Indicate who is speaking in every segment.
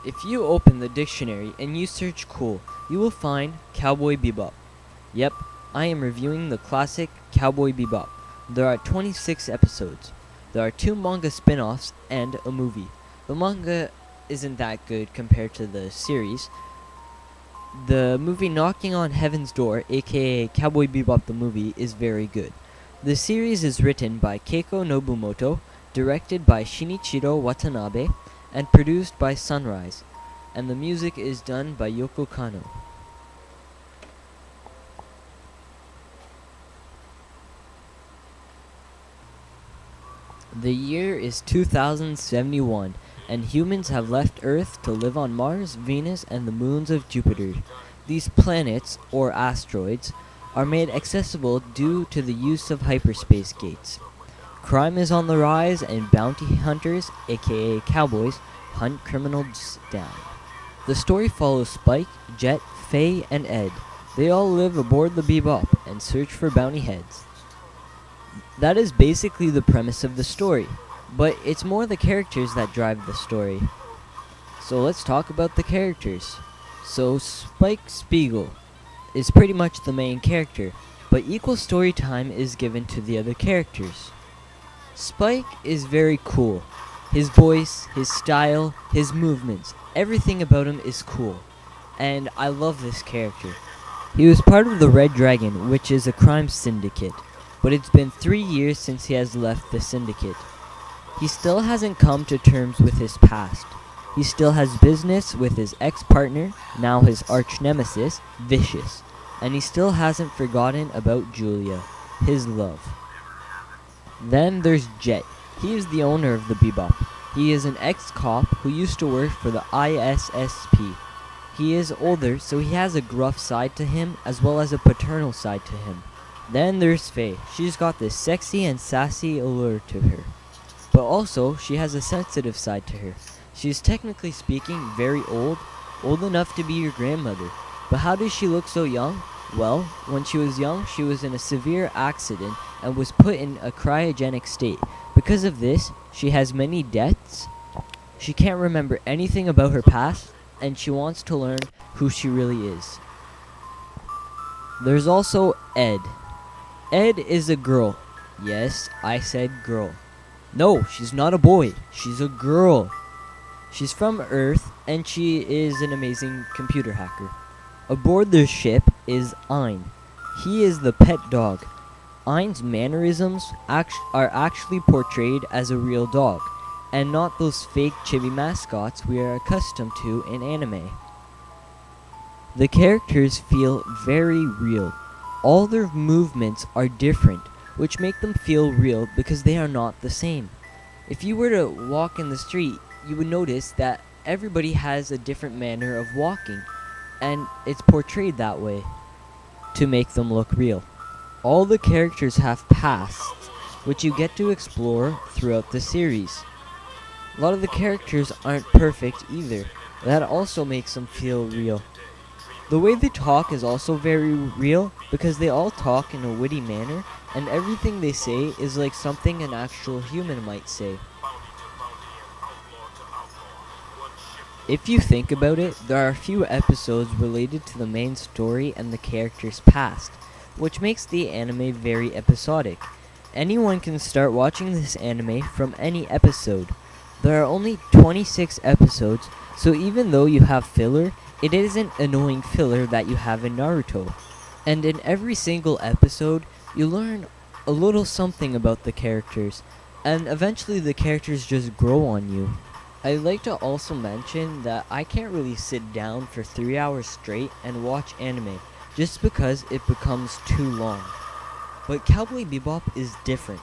Speaker 1: If you open the dictionary and you search cool, you will find Cowboy Bebop. Yep, I am reviewing the classic Cowboy Bebop. There are 26 episodes. There are 2 manga spin-offs and a movie. The manga isn't that good compared to the series. The movie Knocking on Heaven's Door, aka Cowboy Bebop the movie, is very good. The series is written by Keiko Nobumoto, directed by Shinichiro Watanabe, and produced by Sunrise, and the music is done by Yoko Kanno. The year is 2071, and humans have left Earth to live on Mars, Venus, and the moons of Jupiter. These planets, or asteroids, are made accessible due to the use of hyperspace gates. Crime is on the rise, and bounty hunters, aka cowboys, hunt criminals down. The story follows Spike, Jet, Faye, and Ed. They all live aboard the Bebop and search for bounty heads. That is basically the premise of the story, but it's more the characters that drive the story. So let's talk about the characters. So Spike Spiegel is pretty much the main character, but equal story time is given to the other characters. Spike is very cool. His voice, his style, his movements, everything about him is cool. And I love this character. He was part of the Red Dragon, which is a crime syndicate, but it's been 3 years since he has left the syndicate. He still hasn't come to terms with his past. He still has business with his ex-partner, now his arch-nemesis, Vicious, and he still hasn't forgotten about Julia, his love. Then there's Jet. He is the owner of the Bebop. He is an ex-cop who used to work for the ISSP. He is older, so he has a gruff side to him as well as a paternal side to him. Then there's Faye. She's got this sexy and sassy allure to her. But also, she has a sensitive side to her. She's technically speaking very old enough to be your grandmother. But how does she look so young? Well, when she was young, she was in a severe accident and was put in a cryogenic state. Because of this, she has many debts. She can't remember anything about her past, and she wants to learn who she really is. There's also Ed. Ed is a girl. Yes, I said girl. No, she's not a boy. She's a girl. She's from Earth, and she is an amazing computer hacker. Aboard their ship is Ein. He is the pet dog. Ein's mannerisms are actually portrayed as a real dog, and not those fake chibi mascots we are accustomed to in anime. The characters feel very real. All their movements are different, which make them feel real because they are not the same. If you were to walk in the street, you would notice that everybody has a different manner of walking, and it's portrayed that way to make them look real. All the characters have pasts, which you get to explore throughout the series. A lot of the characters aren't perfect either. That also makes them feel real. The way they talk is also very real because they all talk in a witty manner, and everything they say is like something an actual human might say. If you think about it, there are a few episodes related to the main story and the character's past, which makes the anime very episodic. Anyone can start watching this anime from any episode. There are only 26 episodes, so even though you have filler, it isn't annoying filler that you have in Naruto. And in every single episode, you learn a little something about the characters, and eventually the characters just grow on you. I'd like to also mention that I can't really sit down for 3 hours straight and watch anime, just because it becomes too long. But Cowboy Bebop is different,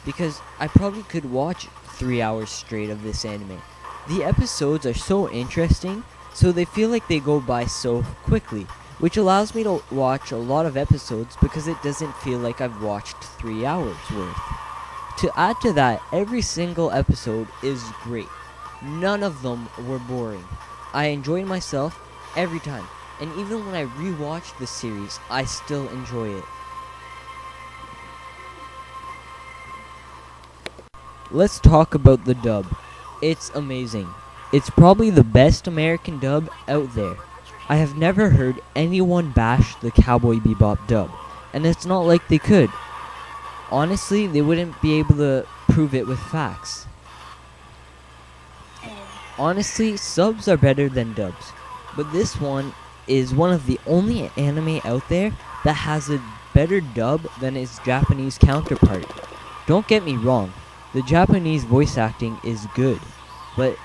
Speaker 1: because I probably could watch 3 hours straight of this anime. The episodes are so interesting, so they feel like they go by so quickly, which allows me to watch a lot of episodes because it doesn't feel like I've watched 3 hours worth. To add to that, every single episode is great. None of them were boring. I enjoyed myself every time, and even when I rewatch the series, I still enjoy it. Let's talk about the dub. It's amazing. It's probably the best American dub out there. I have never heard anyone bash the Cowboy Bebop dub, and it's not like they could. Honestly, they wouldn't be able to prove it with facts. Honestly, subs are better than dubs, but this one is one of the only anime out there that has a better dub than its Japanese counterpart. Don't get me wrong, the Japanese voice acting is good, but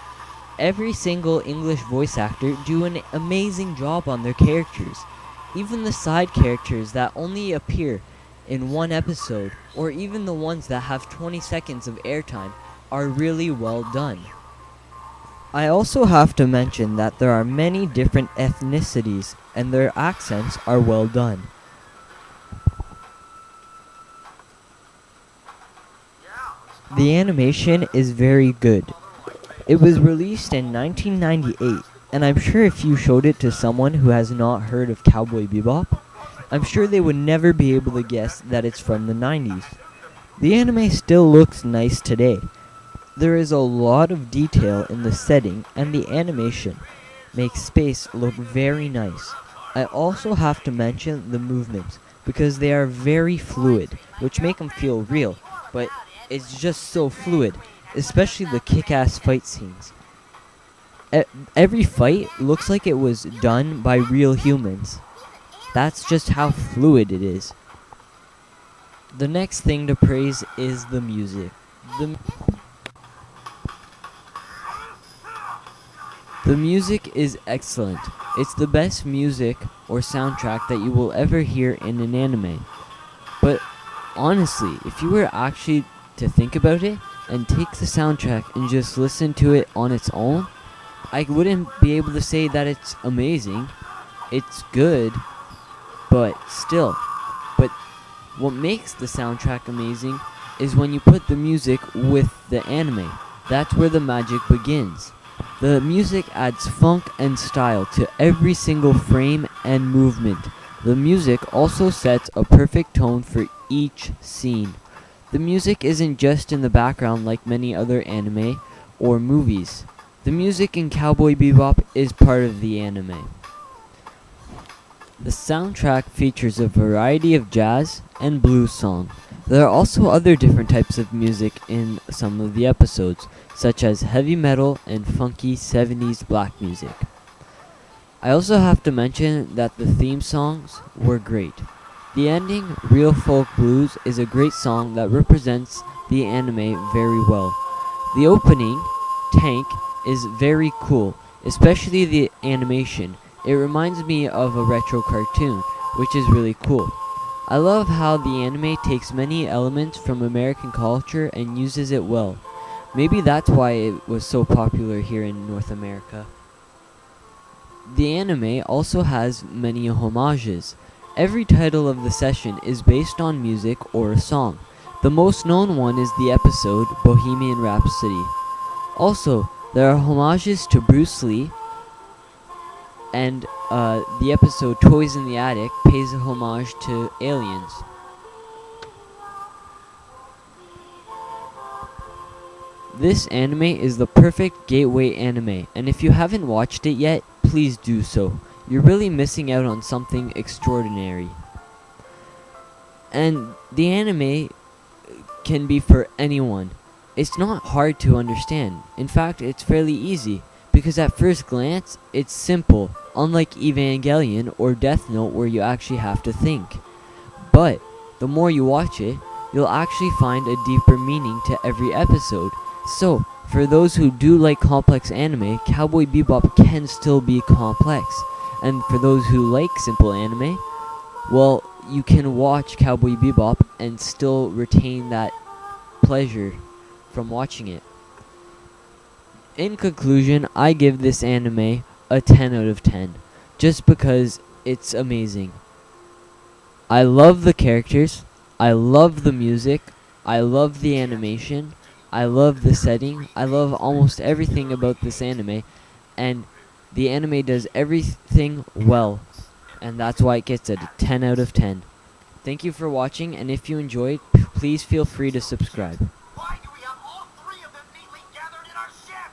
Speaker 1: every single English voice actor do an amazing job on their characters. Even the side characters that only appear in one episode, or even the ones that have 20 seconds of airtime, are really well done. I also have to mention that there are many different ethnicities, and their accents are well done. The animation is very good. It was released in 1998, and I'm sure if you showed it to someone who has not heard of Cowboy Bebop, I'm sure they would never be able to guess that it's from the 90s. The anime still looks nice today. There is a lot of detail in the setting, and the animation makes space look very nice. I also have to mention the movements, because they are very fluid, which make them feel real, but it's just so fluid, especially the kick-ass fight scenes. Every fight looks like it was done by real humans. That's just how fluid it is. The next thing to praise is the music. The music is excellent. It's the best music or soundtrack that you will ever hear in an anime. But honestly, if you were actually to think about it and take the soundtrack and just listen to it on its own, I wouldn't be able to say that it's amazing. It's good, but still. But what makes the soundtrack amazing is when you put the music with the anime. That's where the magic begins. The music adds funk and style to every single frame and movement. The music also sets a perfect tone for each scene. The music isn't just in the background like many other anime or movies. The music in Cowboy Bebop is part of the anime. The soundtrack features a variety of jazz and blues songs. There are also other different types of music in some of the episodes, such as heavy metal and funky 70s black music. I also have to mention that the theme songs were great. The ending, Real Folk Blues, is a great song that represents the anime very well. The opening, Tank, is very cool, especially the animation. It reminds me of a retro cartoon, which is really cool. I love how the anime takes many elements from American culture and uses it well. Maybe that's why it was so popular here in North America. The anime also has many homages. Every title of the session is based on music or a song. The most known one is the episode Bohemian Rhapsody. Also, there are homages to Bruce Lee, and the episode Toys in the Attic pays a homage to Aliens. This anime is the perfect gateway anime, and if you haven't watched it yet, please do so. You're really missing out on something extraordinary. And the anime can be for anyone. It's not hard to understand. In fact, it's fairly easy, because at first glance, it's simple, unlike Evangelion or Death Note where you actually have to think. But the more you watch it, you'll actually find a deeper meaning to every episode. So, for those who do like complex anime, Cowboy Bebop can still be complex. And for those who like simple anime, well, you can watch Cowboy Bebop and still retain that pleasure from watching it. In conclusion, I give this anime a 10 out of 10, just because it's amazing. I love the characters, I love the music, I love the animation, I love the setting, I love almost everything about this anime, and the anime does everything well, and that's why it gets a 10 out of 10. Thank you for watching, and if you enjoyed, please feel free to subscribe.
Speaker 2: Why do we have all three of them neatly gathered in our ship?